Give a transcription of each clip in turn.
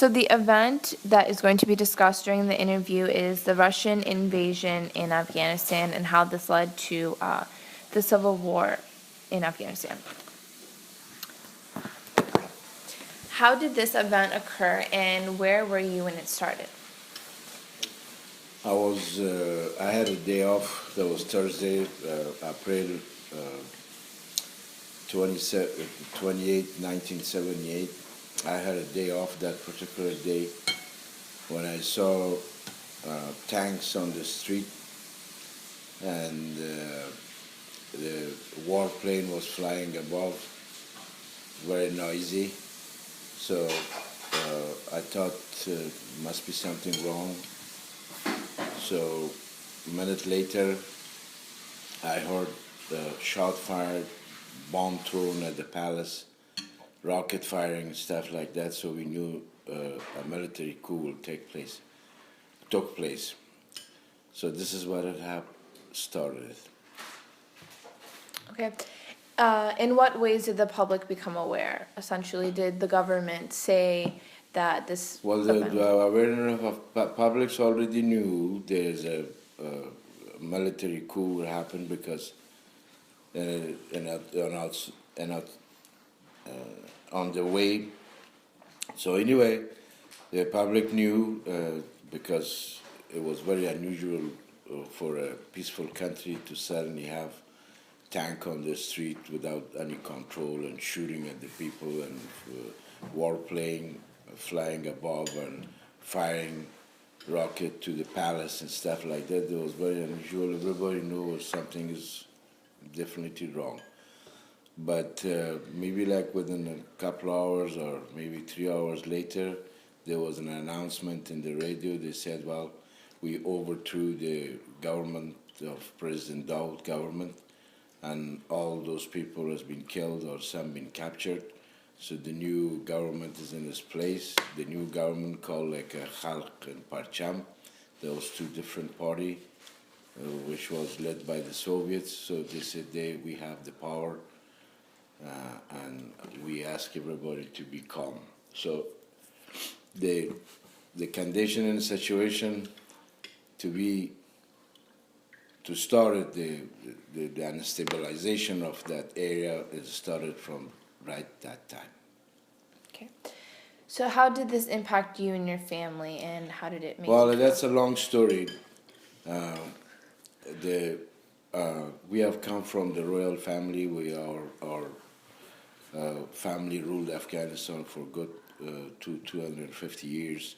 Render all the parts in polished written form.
So the event that is going to be discussed during the interview is the Russian invasion in Afghanistan and how this led to the civil war in Afghanistan. How did this event occur and where were you when it started? I had a day off. That was Thursday, April 28, 1978. I had a day off that particular day when I saw tanks on the street and the warplane was flying above, very noisy. So I thought must be something wrong. So a minute later, I heard shot fired, bomb thrown at the palace, rocket firing and stuff like that. So we knew a military coup will took place. So this is what it started. Okay. In what ways did the public become aware? Essentially, did the government say that this Well, event? the awareness of publics already knew there's a military coup will happen because on the way. So anyway, the public knew because it was very unusual for a peaceful country to suddenly have tank on the street without any control and shooting at the people and warplane flying above and firing rocket to the palace and stuff like that. It was very unusual. Everybody knew something is definitely wrong. But maybe like within a couple hours or maybe 3 hours later, there was an announcement in the radio. They said, well, we overthrew the government of President Daoud government, and all those people has been killed or some been captured. So the new government is in its place. The new government called like a Khalq and Parcham. Those two different party, which was led by the Soviets. So they said we have the power, and we ask everybody to be calm. So the condition and situation to start the unstabilization of that area is started from right that time. Okay. So how did this impact you and your family, and how did it make Well, you that's a feel? long story. We have come from the royal family. Our family ruled Afghanistan for good 250 years,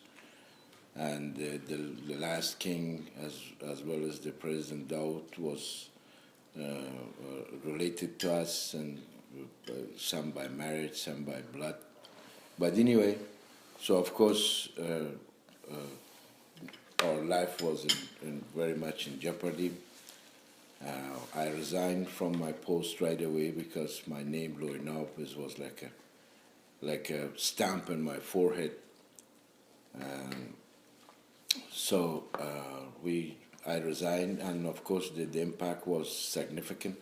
and the last king, as well as the President Daoud, was related to us, and some by marriage, some by blood. But anyway, so of course our life was very much in jeopardy. I resigned from my post right away because my name Loynab was like a stamp on my forehead. So I resigned, and of course the impact was significant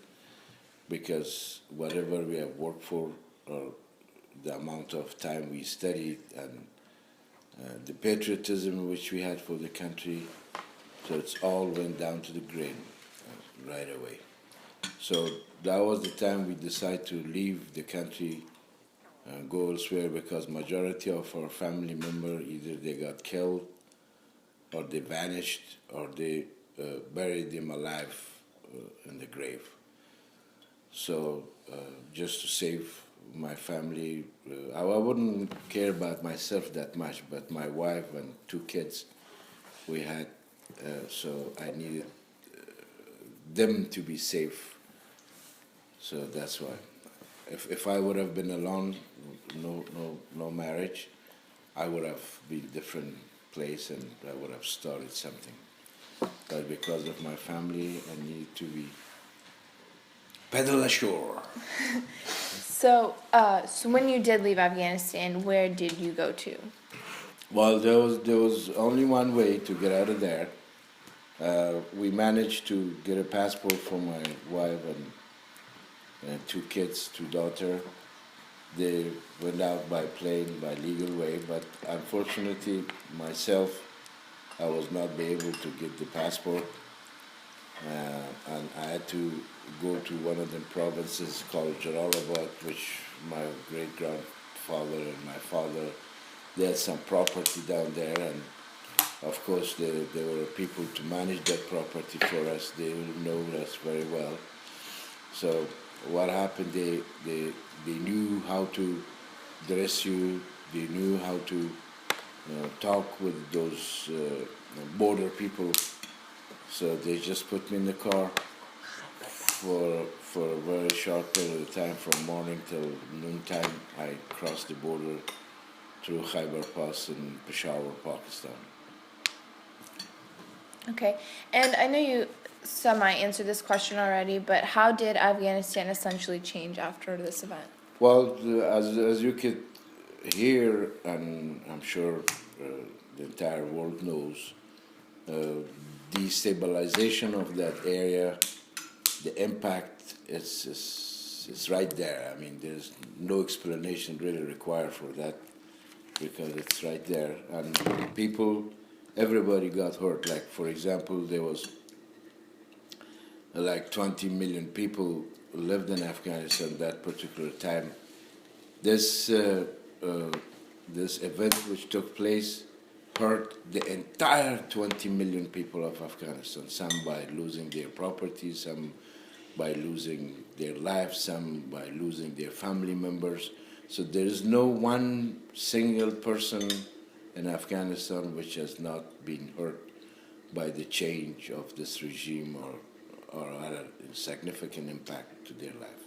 because whatever we have worked for, or the amount of time we studied, and the patriotism which we had for the country, so it's all went down to the drain right away. So that was the time we decided to leave the country and go elsewhere because majority of our family member either they got killed or they vanished or they buried them alive in the grave. So just to save my family, I wouldn't care about myself that much, but my wife and two kids we had, so I needed them to be safe. So that's why. If I would have been alone, no marriage, I would have been different place and I would have started something. But because of my family, I needed to be pedal ashore. So when you did leave Afghanistan, where did you go to? Well, there was only one way to get out of there. We managed to get a passport for my wife and two kids, two daughters, they went out by plane, by legal way, but unfortunately, myself, I was not be able to get the passport, and I had to go to one of the provinces called Jalalabad, which my great grandfather and my father, they had some property down there, and of course there were people to manage that property for us. They know us very well. So what happened? They knew how to dress you. They knew how to talk with those border people. So they just put me in the car for a very short period of time, from morning till noontime. I crossed the border through Khyber Pass in Peshawar, Pakistan. Okay, and I know you semi-answered this question already, but how did Afghanistan essentially change after this event? Well, as you could hear, and I'm sure the entire world knows, destabilization of that area, the impact is right there. I mean, there's no explanation really required for that, because it's right there. And people, everybody got hurt. Like, for example, there was like 20 million people lived in Afghanistan that particular time. This this event which took place hurt the entire 20 million people of Afghanistan. Some by losing their property, some by losing their lives, some by losing their family members. So there is no one single person in Afghanistan which has not been hurt by the change of this regime, or had a significant impact to their life.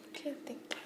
Okay, thank you.